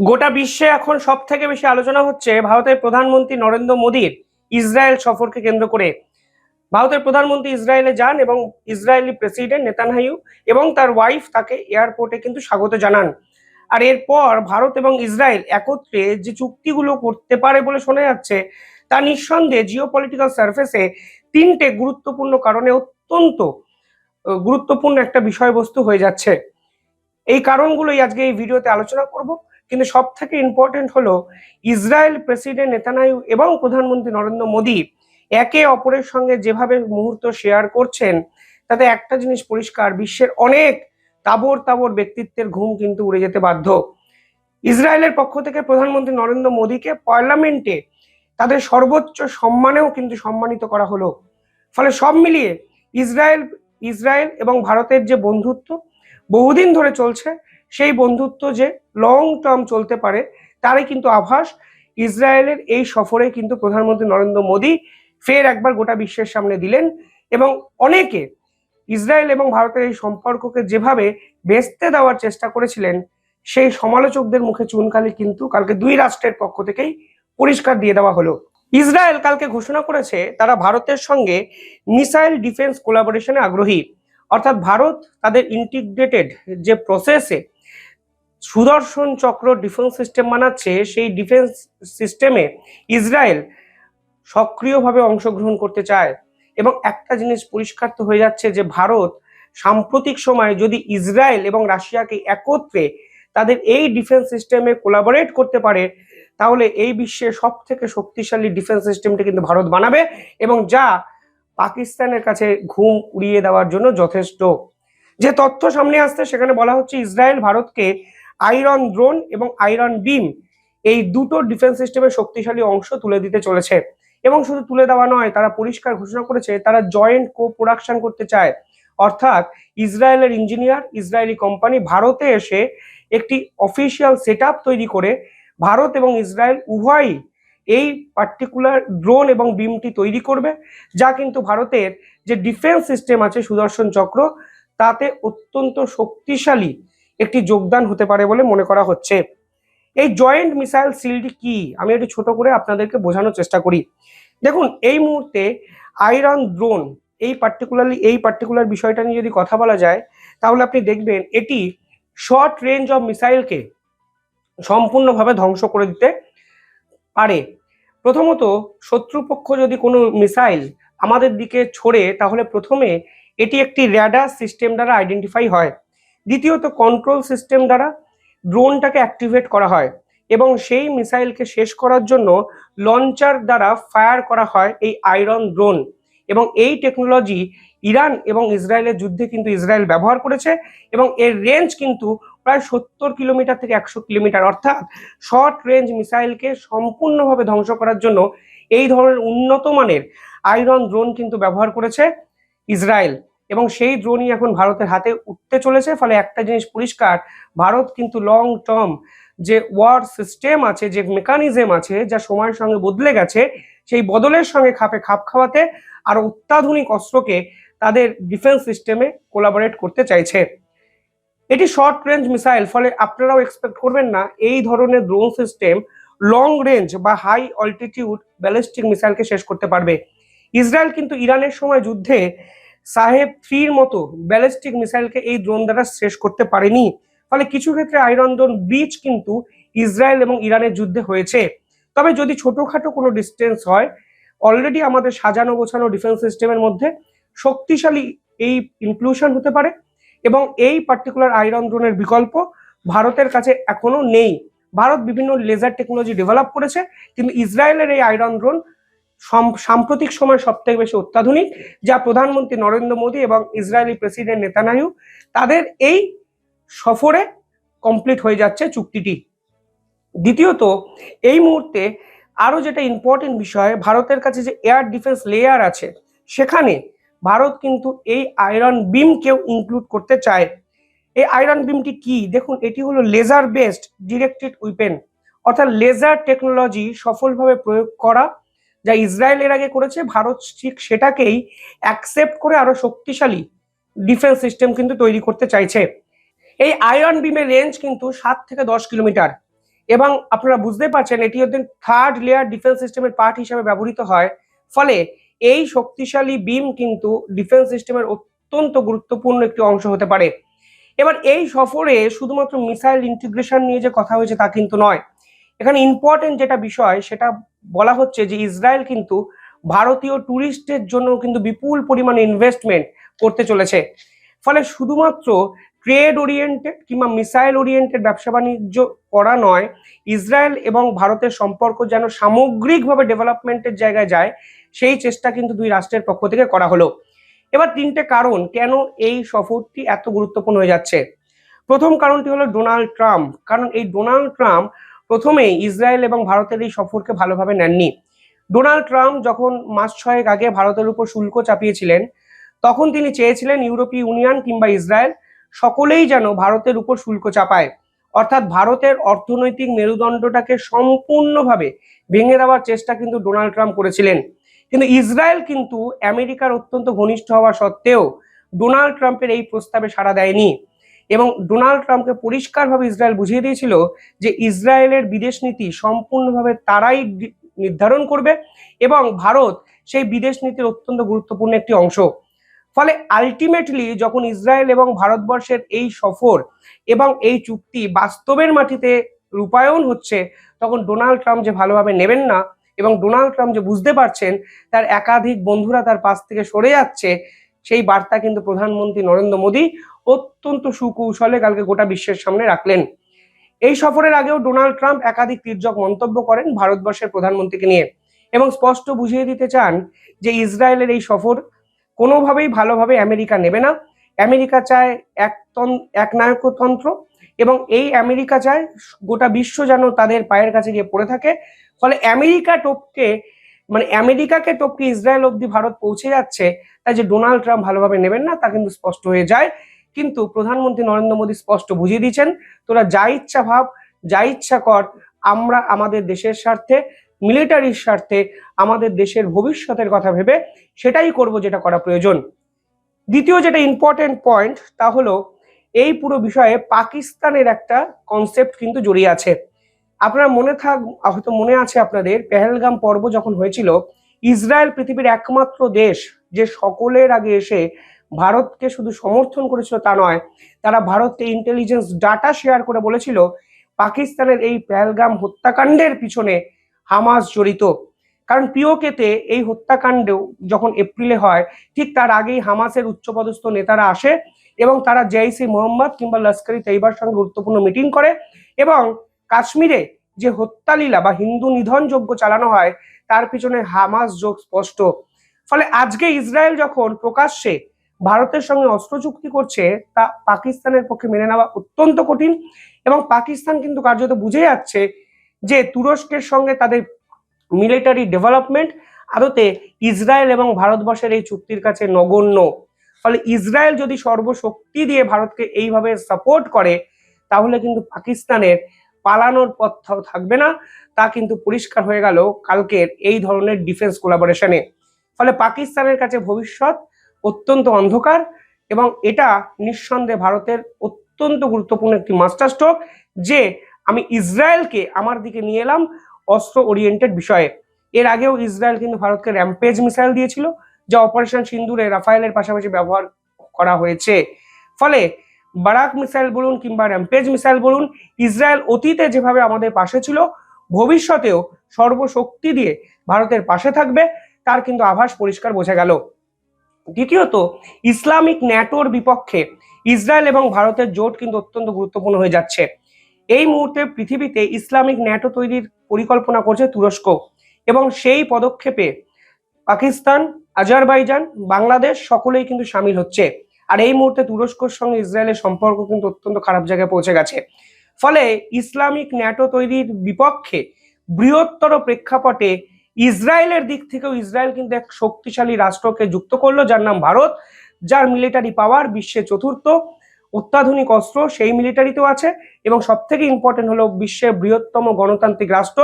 গোটা বিশ্বে এখন সব থেকে বেশি আলোচনা হচ্ছে ভারতের প্রধানমন্ত্রী নরেন্দ্র মোদীর ইসরায়েল সফরকে কেন্দ্র করে। ভারতের প্রধানমন্ত্রী ইসরায়েলে যান এবং ইসরায়েলি প্রেসিডেন্ট নেতানয়াহু এবং তার ওয়াইফ তাকে এয়ারপোর্টে কিন্তু স্বাগত জানান। আর এরপর ভারত এবং ইসরায়েল একত্রে যে চুক্তিগুলো করতে পারে বলে শোনা যাচ্ছে, তা নিঃসন্দেহে জিওপলিটিক্যাল সার্ফেসে তিনটে গুরুত্বপূর্ণ কারণে অত্যন্ত গুরুত্বপূর্ণ একটা বিষয়বস্তু হয়ে যাচ্ছে। এই কারণগুলোই আজকে এই ভিডিওতে আলোচনা করব। কিন্তু সব থেকে ইম্পর্টেন্ট হলো ইসরায়েল প্রেসিডেন্ট নেতানিয়াহু এবং প্রধানমন্ত্রী নরেন্দ্র মোদী একে অপরের সঙ্গে যেভাবে মুহূর্ত শেয়ার করছেন, তাতে একটা জিনিস পরিষ্কার, বিশ্বের অনেক তাবর তাবর ব্যক্তিত্বের ঘুম কিন্তু উড়ে যেতে বাধ্য। ইসরায়েলের পক্ষ থেকে প্রধানমন্ত্রী নরেন্দ্র মোদীকে পার্লামেন্টে তাদের সর্বোচ্চ সম্মানেও কিন্তু সম্মানিত করা হলো। ফলে সব মিলিয়ে ইসরায়েল ইসরায়েল এবং ভারতের যে বন্ধুত্ব বহুদিন ধরে চলছে, সেই বন্ধুত্ব যে লং টার্ম চলতে পারে তারই কিন্তু আভাস ইসরায়েলের এই সফরে কিন্তু প্রধানমন্ত্রী নরেন্দ্র মোদী ফের একবার গোটা বিশ্বের সামনে দিলেন। এবং অনেকে ইসরায়েল এবং ভারতের এই সম্পর্ককে যেভাবে ভেস্তে দেওয়ার চেষ্টা করেছিলেন, সেই সমালোচকদের মুখে চুনকালি কিন্তু কালকে দুই রাষ্ট্রের পক্ষ থেকেই পরিষ্কার দিয়ে দেওয়া হলো। ইসরায়েল কালকে ঘোষণা করেছে তারা ভারতের সঙ্গে মিসাইল ডিফেন্স কোলাবোরেশনে আগ্রহী। অর্থাৎ ভারত তাদের ইন্টিগ্রেটেড যে প্রসেসে সুদর্শন চক্র ডিফেন্স সিস্টেম বানাচ্ছে, সেই ডিফেন্স সিস্টেমে ইসরায়েল সক্রিয়ভাবে অংশগ্রহণ করতে চায়। এবং একটা জিনিস পরিষ্কার তো হয়ে যাচ্ছে যে ভারত সাম্প্রতিক সময়ে যদি ইসরায়েল এবং রাশিয়াকে একত্রে তাদের এই ডিফেন্স সিস্টেমে কোলাবোরেট করতে পারে, তাহলে এই বিশ্বের সব থেকে শক্তিশালী ডিফেন্স সিস্টেমটি কিন্তু ভারত বানাবে, এবং যা পাকিস্তানের কাছে ঘুম উড়িয়ে দেওয়ার জন্য যথেষ্ট। যে তথ্য সামনে আসছে সেখানে বলা হচ্ছে ইসরায়েল ভারতকে আয়রন ড্রোন এবং আয়রন বিম, এই দুটো ডিফেন্স সিস্টেমের শক্তিশালী অংশ তুলে দিতে চলেছে। এবং শুধু তুলে দেওয়া নয়, তারা পরিষ্কার ঘোষণা করেছে তারা জয়েন্ট কো প্রোডাকশন করতে চায়। অর্থাৎ ইসরায়েলের ইঞ্জিনিয়ার, ইসরায়েলি কোম্পানি ভারতে এসে একটি অফিসিয়াল সেটআপ তৈরি করে ভারত এবং ইসরায়েল উভয়ই এই পার্টিকুলার ড্রোন এবং বিমটি তৈরি করবে, যা কিন্তু ভারতের যে ডিফেন্স সিস্টেম আছে সুদর্শন চক্র, তাতে অত্যন্ত শক্তিশালী একটি যোগদান হতে পারে বলে মনে করা হচ্ছে। এই জয়েন্ট মিসাইল শিল্ড কি, আমি একটু ছোট করে আপনাদেরকে বোঝানোর চেষ্টা করি। দেখুন, এই মুহূর্তে আয়রন ড্রোন এই পার্টিকুলার বিষয়টা নিয়ে যদি কথা বলা যায়, তাহলে আপনি দেখবেন এটি শর্ট রেঞ্জ অফ মিসাইলকে সম্পূর্ণভাবে ধ্বংস করে দিতে পারে। প্রথমত, শত্রুপক্ষ যদি কোনো মিসাইল আমাদের দিকে ছোড়ে, তাহলে প্রথমে এটি একটি র্যাডার সিস্টেম দ্বারা আইডেন্টিফাই হয়। দ্বিতীয়ত, কন্ট্রোল সিস্টেম দ্বারা ড্রোনটাকে অ্যাক্টিভেট করা হয় এবং সেই মিসাইলকে শেষ করার জন্য লঞ্চার দ্বারা ফায়ার করা হয় এই আয়রন ড্রোন। এবং এই টেকনোলজি ইরান এবং ইসরায়েলের যুদ্ধে কিন্তু ইসরায়েল ব্যবহার করেছে, এবং এর রেঞ্জ কিন্তু প্রায় 70 কিলোমিটার থেকে 100 কিলোমিটার। অর্থাৎ শর্ট রেঞ্জ মিসাইলকে সম্পূর্ণভাবে ধ্বংস করার জন্য এই ধরনের উন্নত মানের আয়রন ড্রোন কিন্তু ব্যবহার করেছে ইসরায়েল, এবং সেই ড্রোনই এখন ভারতের হাতে উঠতে চলেছে। ফলে একটা জিনিস পরিষ্কার, ভারত কিন্তু লং টার্ম যে ওয়ার সিস্টেম আছে, যে মেকানিজম আছে, যা সময়ের সঙ্গে বদলে গেছে, সেই বদলের সঙ্গে খাপ খাওয়াতে আর অত্যাধুনিক অস্ত্রকে তাদের ডিফেন্স সিস্টেমে কোলাবোরেট করতে চাইছে। এটি শর্ট রেঞ্জ মিসাইল, ফলে আপনারাও এক্সপেক্ট করবেন না এই ধরনের ড্রোন সিস্টেম লং রেঞ্জ বা হাই অল্টিটিউড ব্যালিস্টিক মিসাইলকে শেষ করতে পারবে। ইসরায়েল কিন্তু ইরানের সময় যুদ্ধে সাহেব-3 মতো ব্যালিস্টিক মিসাইলকে এই ড্রোন দ্বারা শেষ করতে পারেনি। ফলে কিছু ক্ষেত্রে আয়রন ড্রোন ব্রিচ কিন্তু ইসরায়েল এবং ইরানের যুদ্ধে হয়েছে। তবে যদি ছোটখাটো কোনো ডিস্টেন্স হয়, অলরেডি আমাদের সাজানো গোছানো ডিফেন্স সিস্টেমের মধ্যে শক্তিশালী এই ইনক্লুশন হতে পারে, এবং এই পার্টিকুলার আয়রন ড্রোনের বিকল্প ভারতের কাছে এখনো নেই। ভারত বিভিন্ন লেজার টেকনোলজি ডেভেলপ করেছে, কিন্তু ইসরায়েলের এই আয়রন ড্রোন সাম্প্রতিক সময় সব থেকে বেশি অত্যাধুনিক, যা প্রধানমন্ত্রী নরেন্দ্র মোদী এবং ইসরায়েলি প্রেসিডেন্ট নেতানিয়াহু তাদের এই সফরে কমপ্লিট হয়ে যাচ্ছে চুক্তিটি। দ্বিতীয়ত, এই মুহূর্তে আরো যেটা ইম্পর্টেন্ট বিষয়, ভারতের কাছে যে এয়ার ডিফেন্স লেয়ার আছে, সেখানে ভারত কিন্তু এই আয়রন বিমকেও ইনক্লুড করতে চায়। এই আয়রন বিমটি কি, দেখুন, এটি হলো লেজার বেসড ডিরেক্টেড উইপেন, অর্থাৎ লেজার টেকনোলজি সফলভাবে প্রয়োগ করা, যা ইসরায়েল এর আগে করেছে। ভারত ঠিক সেটাকেই অ্যাকসেপ্ট করে আরো শক্তিশালী ডিফেন্স সিস্টেম কিন্তু তৈরি করতে চাইছে। এই আয়রন বিমের রেঞ্জ কিন্তু 7 থেকে 10 কিলোমিটার। এবং আপনারা বুঝতে পারছেন এটি ওদের থার্ড লেয়ার ডিফেন্স সিস্টেমের পার্ট হিসেবে ব্যবহৃত হয়। ফলে এই শক্তিশালী বিম কিন্তু ডিফেন্স সিস্টেমের অত্যন্ত গুরুত্বপূর্ণ একটি অংশ হতে পারে। এবার এই সফরে শুধুমাত্র মিসাইল ইন্টিগ্রেশন নিয়ে যে কথা হয়েছে তা কিন্তু নয়। এখানে ইম্পর্টেন্ট যেটা বিষয় সেটা বলা হচ্ছে যে ইসরায়েল কিন্তু ভারতীয় ট্যুরিস্টের জন্য কিন্তু বিপুল পরিমাণে ইনভেস্টমেন্ট করতে চলেছে। ফলে শুধুমাত্র ট্রেড ওরিয়েন্টেড কিংবা মিসাইল ওরিয়েন্টেড ব্যবসা বাণিজ্য করা নয়, ইসরায়েল এবং ভারতের সম্পর্ক যেন সামগ্রিকভাবে ডেভেলপমেন্টের জায়গায় যায়, সেই চেষ্টা কিন্তু দুই রাষ্ট্রের পক্ষ থেকে করা হলো। এবার তিনটে কারণ কেন এই সফরটি এত গুরুত্বপূর্ণ হয়ে যাচ্ছে। প্রথম কারণটি হলো ডোনাল্ড ট্রাম্প। কারণ এই ডোনাল্ড ট্রাম্প প্রথমে ইসরায়েল এবং ভারতের এই সফরকে ভালোভাবে নেননি। ডোনাল্ড ট্রাম্প যখন মাস 6 আগে ভারতের উপর শুল্ক চাপিয়েছিলেন, তখন তিনি চেয়েছিলেন ইউরোপীয় ইউনিয়ন কিংবা ইসরায়েল সকলেই যেন ভারতের উপর শুল্ক চাপায়, অর্থাৎ ভারতের অর্থনৈতিক মেরুদণ্ডটাকে সম্পূর্ণভাবে ভেঙে দেওয়ার চেষ্টা কিন্তু ডোনাল্ড ট্রাম্প করেছিলেন। কিন্তু ইসরায়েল কিন্তু আমেরিকার অত্যন্ত ঘনিষ্ঠ হওয়া সত্ত্বেও ডোনাল্ড ট্রাম্পের এই প্রস্তাবে সাড়া দেয়নি এবং ডোনাল্ড ট্রাম্পকে পরিষ্কারভাবে ইসরায়েল বুঝিয়ে দিয়েছিল যে ইসরায়েলের বিদেশ নীতি সম্পূর্ণভাবে তারাই নির্ধারণ করবে এবং ভারত সেই বিদেশ নীতির অত্যন্ত গুরুত্বপূর্ণ একটি অংশ। ফলে আলটিমেটলি যখন ইসরায়েল এবং ভারতবর্ষের এই সফর এবং এই চুক্তি বাস্তবের মাটিতে রূপায়ণ হচ্ছে, তখন ডোনাল্ড ট্রাম্প যে ভালোভাবে নেবেন না এবং ডোনাল্ড ট্রাম্প যে বুঝতে পারছেন তার একাধিক বন্ধুরা তার পাশ থেকে সরে যাচ্ছে, সেই বার্তা কিন্তু প্রধানমন্ত্রী নরেন্দ্র মোদী অত্যন্ত সুকৌশলে কালকে গোটা বিশ্বের সামনে রাখলেন। এই সফরের আগেও ডোনাল্ড ট্রাম্প একাধিক তির্যক মন্তব্য করেন ভারতবর্ষের প্রধানমন্ত্রীকে নিয়ে এবং স্পষ্ট বুঝিয়ে দিতে চান যে ইসরায়েলের এই সফর কোনোভাবেই ভালোভাবে আমেরিকা নেবে না। আমেরিকা চায় একনায়কতন্ত্র এবং এই আমেরিকা চায় গোটা বিশ্ব যেন তাদের পায়ের কাছে গিয়ে পড়ে থাকে। ফলে আমেরিকাকে টপকে ইসরায়েল অব্দি ভারত পৌঁছে যাচ্ছে, তাই যে ডোনাল্ড ট্রাম্প ভালোভাবে নেবেন না তা কিন্তু স্পষ্ট হয়ে যায়। কিন্তু প্রধানমন্ত্রী নরেন্দ্র মোদী স্পষ্ট বুঝিয়ে দিয়েছেন, তোরা যা ইচ্ছা ভাব, যা ইচ্ছা কর, আমরা আমাদের দেশের স্বার্থে, মিলিটারির স্বার্থে, আমাদের দেশের ভবিষ্যতের কথা ভেবে সেটাই করব যেটা করা প্রয়োজন। দ্বিতীয় যেটা ইম্পর্টেন্ট পয়েন্ট তা হলো এই পুরো বিষয়ে পাকিস্তানের একটা কনসেপ্ট কিন্তু জড়িয়ে আছে। আপনারা হয়তো মনে আছে আপনাদের, পেহেলগাম পর্ব যখন হয়েছিল, ইসরায়েল পৃথিবীর একমাত্র দেশ যে সকলের আগে এসে ভারতকে শুধু সমর্থন করেছিল তা নয়, তারা ভারতকে ইন্টেলিজেন্স ডাটা শেয়ার করে বলেছিল পাকিস্তানের এই পেহেলগাম হত্যাকাণ্ডের পিছনে হামাস জড়িত। কারণ পিওকেতে এই হত্যাকাণ্ড যখন এপ্রিলে হয়, ঠিক তার আগেই হামাসের উচ্চপদস্থ নেতারা আসে এবং তারা জেইসি মোহাম্মদ কিংবা লস্করি তৈবার সঙ্গে গুরুত্বপূর্ণ মিটিং করে এবং কাশ্মীরে যে হত্যালীলা বা হিন্দু নিধন যজ্ঞ চালানো হয় তার পিছনে হামাস যোগ স্পষ্ট। ফলে আজকে ইসরায়েল যখন প্রকাশ্যে ভারতের সঙ্গে অস্ত্র চুক্তি করছে, তা পাকিস্তানের পক্ষে মেনে নেওয়া অত্যন্ত কঠিন এবং পাকিস্তান কিন্তু কার্যত বুঝে যাচ্ছে যে তুরস্কের সঙ্গে তাদের মিলিটারি ডেভেলপমেন্ট আদতে ইসরায়েল এবং ভারতবর্ষের এই চুক্তির কাছে নগণ্য। ফলে ইসরায়েল যদি সর্বশক্তি দিয়ে ভারতকে এইভাবে সাপোর্ট করে, তাহলে কিন্তু পাকিস্তানের পালানোর পথটাও থাকবে না। তা কিন্তু পরিষ্কার হয়ে গেল কালকের এই ধরনের ডিফেন্স কোলাবোরেশনে। ফলে পাকিস্তানের কাছে ভবিষ্যৎ অত্যন্ত অন্ধকার এবং এটা নিঃসন্দেহে ভারতের অত্যন্ত গুরুত্বপূর্ণ একটি মাস্টার স্ট্রোক যে আমি ইসরায়েলকে আমার দিকে নিয়ে এলাম অস্ত্র ওরিয়েন্টেড বিষয়ে। এর আগেও ইসরায়েল কিন্তু ভারতকে র্যাম্পেজ মিসাইল দিয়েছিল, যা অপারেশন সিন্দুরে রাফায়েলের পাশাপাশি ব্যবহার করা হয়েছে। ফলে বারাক মিসাইল বলুন কিংবা র্যাম্পেজ মিসাইল বলুন, ইসরায়েল অতীতে যেভাবে আমাদের পাশে ছিল, ভবিষ্যতেও সর্বশক্তি দিয়ে ভারতের পাশে থাকবে, তার কিন্তু আভাস পরিষ্কার বোঝা গেল। দ্বিতীয়ত, ইসলামিক ন্যাটোর বিপক্ষে ইসরায়েল এবং ভারতের জোট কিন্তু অত্যন্ত গুরুত্বপূর্ণ হয়ে যাচ্ছে। এই মুহূর্তে পৃথিবীতে ইসলামিক ন্যাটো তৈরির পরিকল্পনা করছে তুরস্ক এবং সেই পদক্ষেপে পাকিস্তান, আজারবাইজান, বাংলাদেশ সকলেই কিন্তু সামিল হচ্ছে। আর এই মুহূর্তে তুরস্কর সঙ্গে ইসরায়েলের সম্পর্ক কিন্তু অত্যন্ত খারাপ জায়গায় পৌঁছে গেছে। ফলে ইসলামিক ন্যাটো তৈরির বিপক্ষে বৃহত্তর প্রেক্ষাপটে ইসরায়েলের দিক থেকেও ইসরায়েল কিন্তু এক শক্তিশালী রাষ্ট্রকে যুক্ত করলো, যার নাম ভারত, যার মিলিটারি পাওয়ার বিশ্বে চতুর্থ, অত্যাধুনিক অস্ত্র সেই মিলিটারিতেও আছে এবং সব থেকে ইম্পর্টেন্ট হলো বিশ্বের বৃহত্তম গণতান্ত্রিক রাষ্ট্র,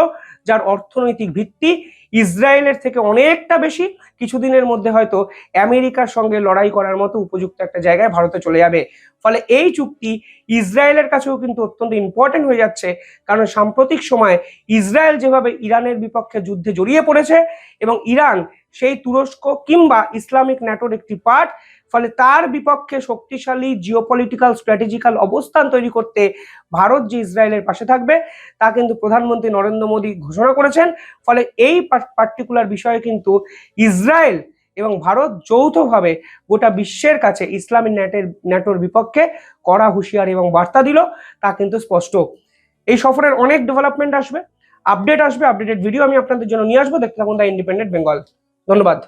যার অর্থনৈতিক ভিত্তি ইসরায়েলের থেকে অনেকটা বেশি, কিছুদিনের মধ্যে হয়তো আমেরিকার সঙ্গে লড়াই করার মতো উপযুক্ত একটা জায়গায় ভারতে চলে যাবে। ফলে এই চুক্তি ইসরায়েলের কাছেও কিন্তু অত্যন্ত ইম্পর্টেন্ট হয়ে যাচ্ছে, কারণ সাম্প্রতিক সময়ে ইসরায়েল যেভাবে ইরানের বিপক্ষে যুদ্ধে জড়িয়ে পড়েছে এবং ইরান সেই তুরস্ক কিংবা ইসলামিক ন্যাটোর একটি পার্ট, ফলে তার বিপক্ষে শক্তিশালী জিওপলিটিক্যাল স্ট্র্যাটেজিক্যাল অবস্থান তৈরি করতে ভারত যে ইসরায়েলের পাশে থাকবে তা কিন্তু প্রধানমন্ত্রী নরেন্দ্র মোদী ঘোষণা করেছেন। ফলে এই পার্টিকুলার বিষয়ে কিন্তু ইসরায়েল এবং ভারত যৌথভাবে গোটা বিশ্বের কাছে ইসলামিক ন্যাটোর বিপক্ষে কড়া হুঁশিয়ারি এবং বার্তা দিল, তা কিন্তু স্পষ্ট। এই সফরের অনেক ডেভেলপমেন্ট আসবে, আপডেটেড ভিডিও আমি আপনাদের জন্য নিয়ে আসবো। দেখতে থাকুন দ্য ইন্ডিপেন্ডেন্ট বেঙ্গল। ধন্যবাদ।